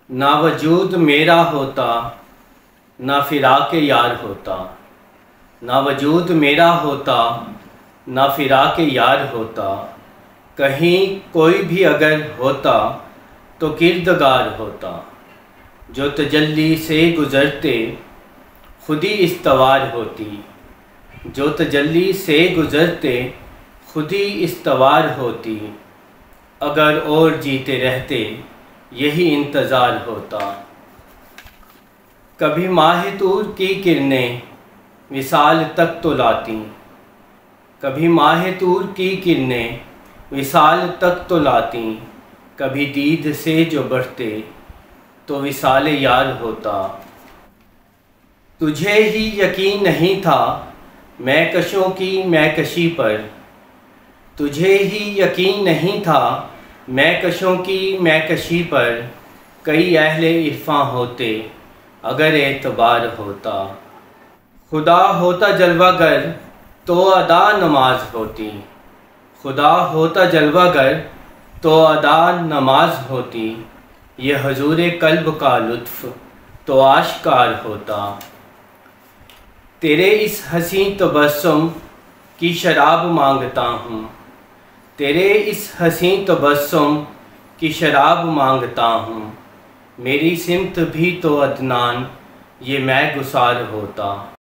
نہ وجود میرا ہوتا نہ فراق یار ہوتا، نہ وجود میرا ہوتا نہ فراق یار ہوتا، کہیں کوئی بھی اگر ہوتا تو کردگار ہوتا، جو تجلی سے گزرتے خودی استوار ہوتی، جو تجلی سے گزرتے خودی استوار ہوتی، اگر اور جیتے رہتے یہی انتظار ہوتا۔ کبھی ماہ طور کی کرنیں وصال تک تو لاتی، کبھی ماہ طور کی کرنیں وصال تک تو لاتی، کبھی دید سے جو بڑھتے تو وصال یار ہوتا۔ تجھے ہی یقین نہیں تھا میں کشوں کی میں کشی پر، تجھے ہی یقین نہیں تھا میں کشوں کی میں کشی پر، کئی اہل عرفاں ہوتے اگر اعتبار ہوتا۔ خدا ہوتا جلوہ گر تو ادا نماز ہوتی، خدا ہوتا جلوہ گر تو ادا نماز ہوتی، یہ حضور قلب کا لطف تو آشکار ہوتا۔ تیرے اس حسین تبسم کی شراب مانگتا ہوں، تیرے اس حسین تبسم کی شراب مانگتا ہوں، میری سمت بھی تو عدنان یہ میں گسار ہوتا۔